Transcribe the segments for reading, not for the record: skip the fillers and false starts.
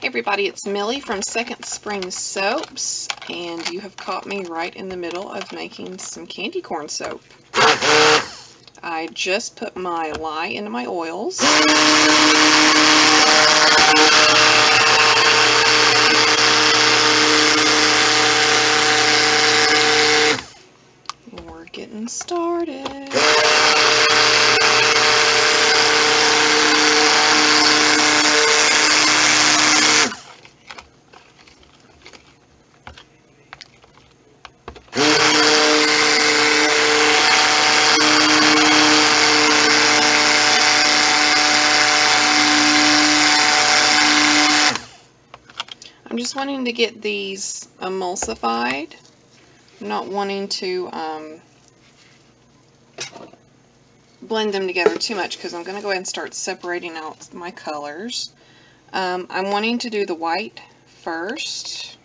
Hey everybody, it's Millie from Second Spring Soaps, and you have caught me right in the middle of making some candy corn soap. I just put my lye into my oils. We're getting started. I'm just wanting to get these emulsified. I'm not wanting to blend them together too much because I'm going to go ahead and start separating out my colors. I'm wanting to do the white first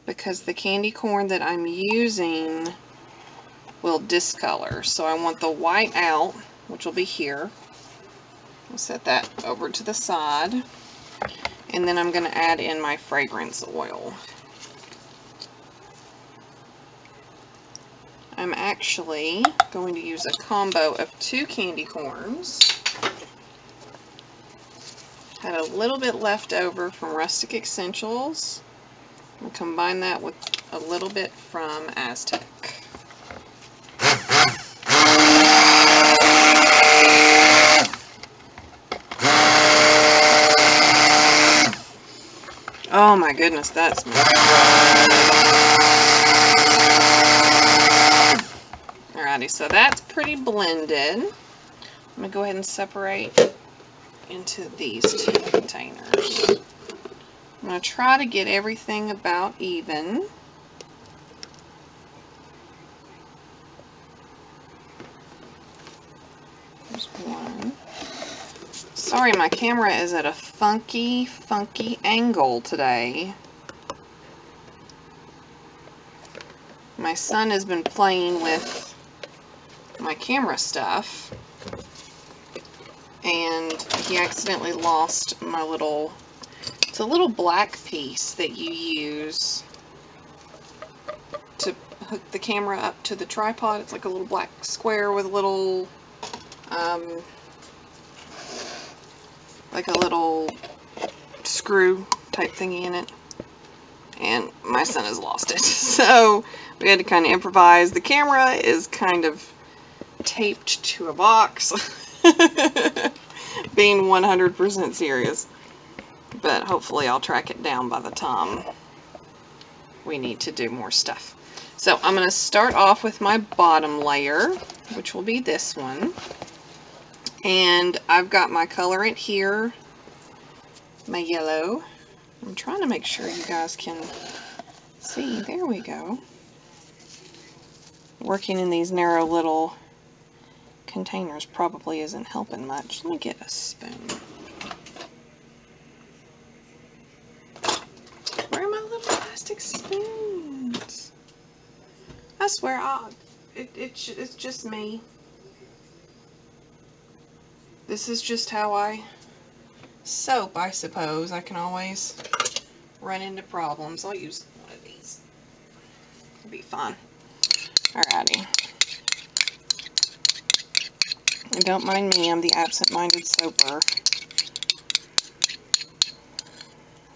because the candy corn that I'm using will discolor. So I want the white out, which will be here. I'll set that over to the side. And then I'm going to add in my fragrance oil. I'm actually going to use a combo of 2 candy corns. Had a little bit left over from Rustic Essentials. I'll combine that with a little bit from Aztec. Oh my goodness, that smells. Alrighty, so that's pretty blended. I'm going to go ahead and separate into these 2 containers. I'm going to try to get everything about even. There's one. Sorry, my camera is at a funky angle today. My son has been playing with my camera stuff, and he accidentally lost my little, it's a little black piece that you use to hook the camera up to the tripod. It's like a little black square with a little, like a little screw type thingy in it, and my son has lost it. So we had to kind of improvise. The camera is kind of taped to a box, being 100% serious, but hopefully I'll track it down by the time we need to do more stuff. So I'm going to start off with my bottom layer, which will be this one. And I've got my colorant here, my yellow. I'm trying to make sure you guys can see. There we go. Working in these narrow little containers probably isn't helping much. Let me get a spoon. Where are my little plastic spoons? I swear, it's just me. This is just how I soap, I suppose. I can always run into problems. I'll use one of these. It'll be fun. Alrighty. And don't mind me, I'm the absent-minded soaper.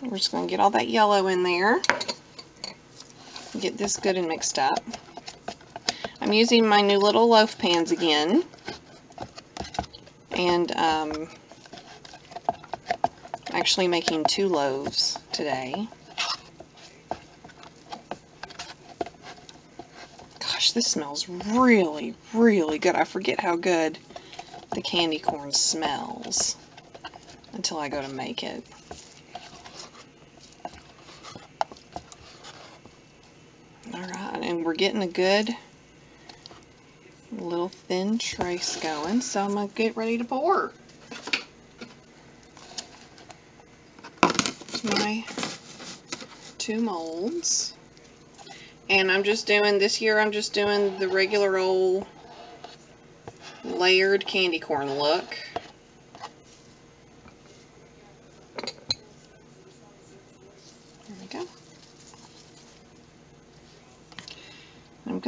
We're just going to get all that yellow in there. Get this good and mixed up. I'm using my new little loaf pans again. And actually making 2 loaves today. Gosh, this smells really good. I forget how good the candy corn smells until I go to make it. Alright, and we're getting a good little thin trace going, so I'm going to get ready to pour. My 2 molds. And I'm just doing, this year I'm just doing the regular old layered candy corn look.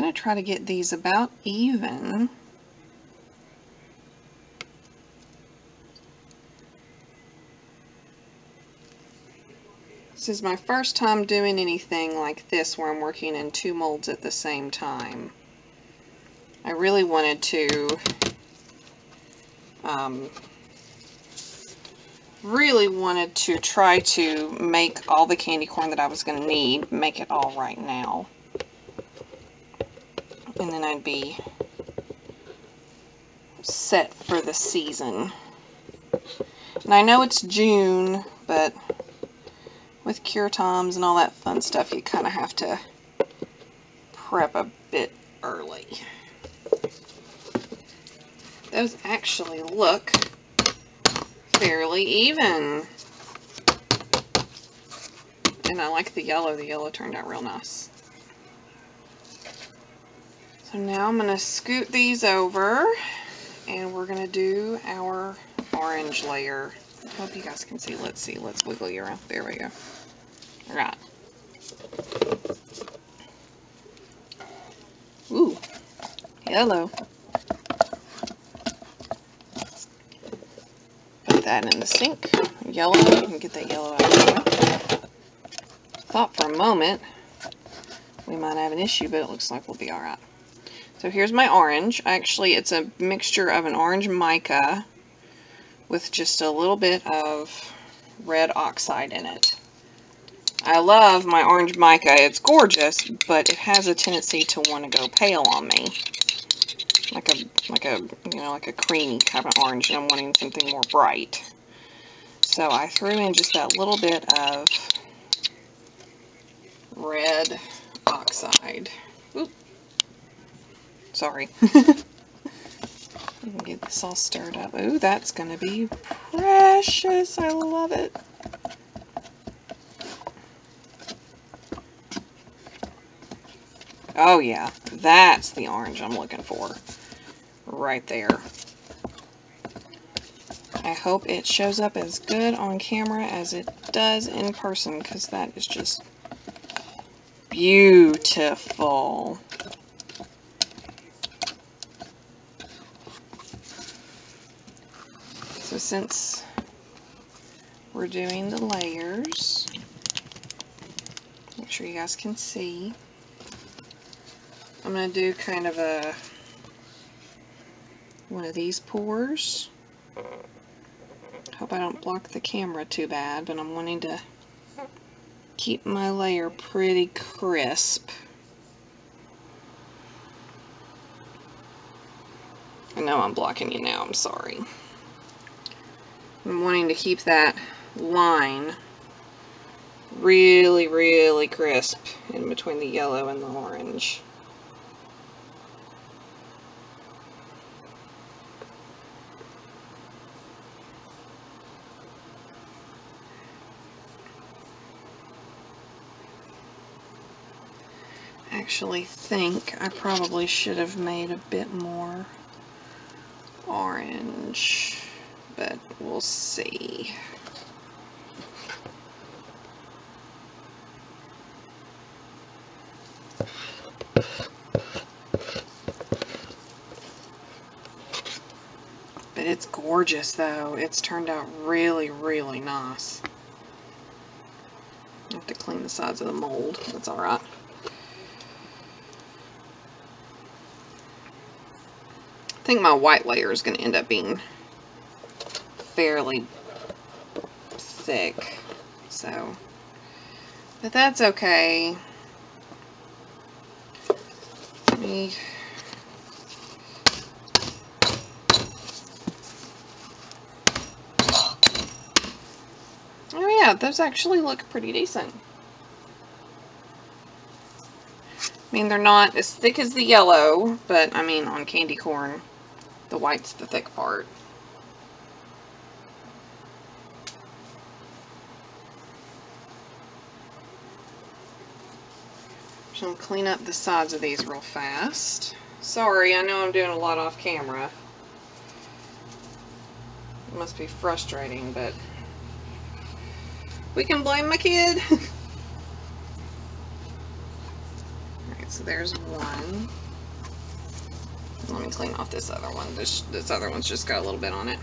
going to try to get these about even. This is my first time doing anything like this where I'm working in 2 molds at the same time. I really wanted to try to make all the candy corn that I was going to need, make it all right now. And then I'd be set for the season. And I know it's June, but with cure times and all that fun stuff, you kind of have to prep a bit early. Those actually look fairly even. And I like the yellow. The yellow turned out real nice. So now I'm going to scoot these over, and we're going to do our orange layer. I hope you guys can see. Let's see. Let's wiggle you around. There we go. All right. Ooh, yellow. Put that in the sink. Yellow. You can get that yellow out of the way. Thought for a moment we might have an issue, but it looks like we'll be all right. So here's my orange. Actually, it's a mixture of an orange mica with just a little bit of red oxide in it. I love my orange mica. It's gorgeous, but it has a tendency to want to go pale on me. Like a creamy kind of orange, and I'm wanting something more bright. So I threw in just that little bit of red oxide. Oop. Sorry. Get this all stirred up. Ooh, that's going to be precious. I love it. Oh yeah, that's the orange I'm looking for. Right there. I hope it shows up as good on camera as it does in person, because that is just beautiful. So since we're doing the layers, make sure you guys can see, I'm going to do kind of one of these pours. Hope I don't block the camera too bad, but I'm wanting to keep my layer pretty crisp. I know I'm blocking you now, I'm sorry. I'm wanting to keep that line really, really crisp in between the yellow and the orange. Actually think I probably should have made a bit more orange, but we'll see. But it's gorgeous though. It's turned out really, really nice. I have to clean the sides of the mold. That's alright. I think my white layer is going to end up being fairly thick, so, but that's okay. Oh yeah, those actually look pretty decent. I mean, they're not as thick as the yellow, but I mean, on candy corn, the white's the thick part. So I'm going to clean up the sides of these real fast. Sorry, I know I'm doing a lot off camera. It must be frustrating, but we can blame my kid. Alright, So there's one. Let me clean off this other one. This other one's just got a little bit on it.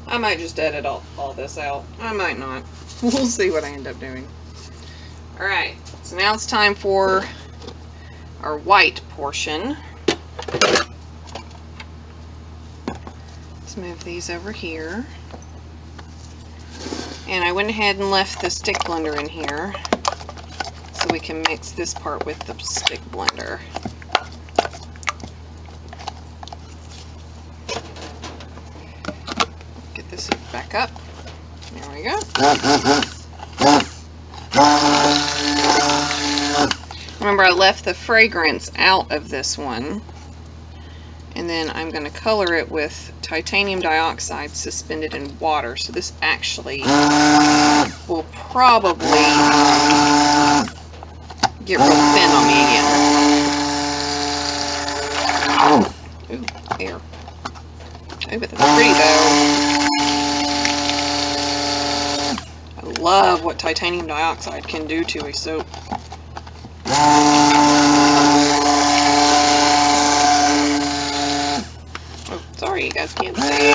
I might just edit all this out. I might not. We'll see what I end up doing. Alright, so now it's time for our white portion. Let's move these over here. And I went ahead and left the stick blender in here so we can mix this part with the stick blender. Get this back up. There we go. Remember, I left the fragrance out of this one. And then I'm going to color it with titanium dioxide suspended in water. So this actually will probably get real thin on me again. Ooh, there. Oh, but that's pretty though. I love what titanium dioxide can do to a soap. Oh, sorry, you guys can't see.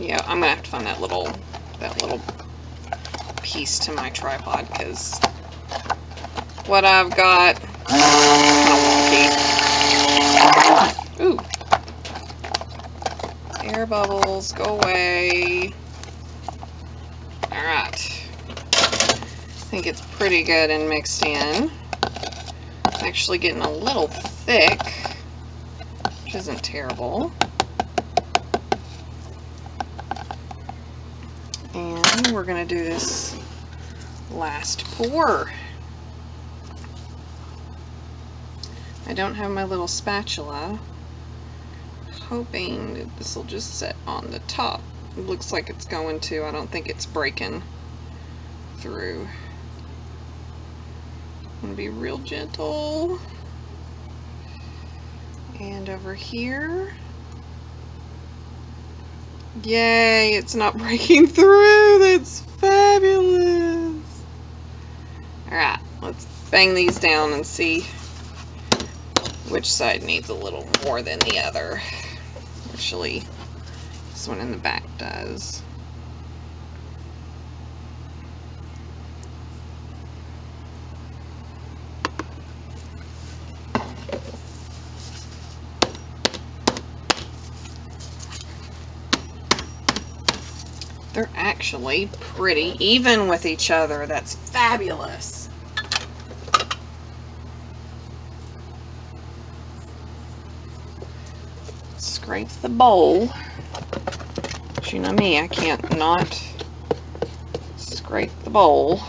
Yeah, I'm gonna have to find that little piece to my tripod because what I've got kind of wonky. Ooh. Air bubbles, go away. Alright. I think it's pretty good and mixed in. It's actually getting a little thick, which isn't terrible. And we're going to do this last pour. I don't have my little spatula. Hoping that this will just set on the top. It looks like it's going to. I don't think it's breaking through. I'm going to be real gentle. And over here. Yay, it's not breaking through. That's fabulous. Alright, let's bang these down and see which side needs a little more than the other. Actually, this one in the back does. They're actually pretty even with each other. That's fabulous. Scrape the bowl. But you know me, I can't not scrape the bowl.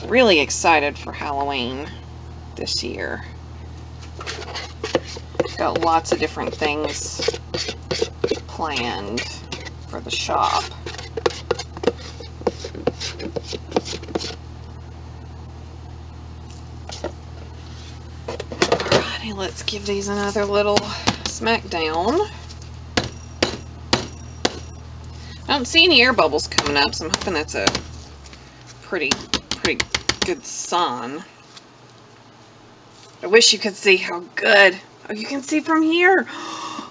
Really excited for Halloween this year. Got lots of different things planned for the shop. Alrighty, let's give these another little smack down. I don't see any air bubbles coming up, so I'm hoping that's a pretty good sign. I wish you could see how good. Oh, you can see from here.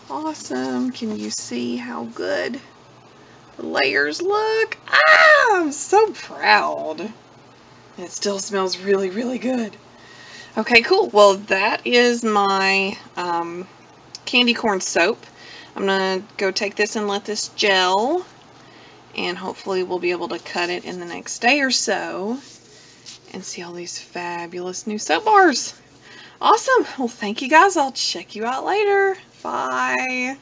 Awesome. Can you see how good the layers look? Ah, I'm so proud. It still smells really, really good. Okay, cool. Well, that is my candy corn soap. I'm going to go take this and let this gel. And hopefully we'll be able to cut it in the next day or so. And see all these fabulous new soap bars. Awesome. Well, thank you guys. I'll check you out later. Bye.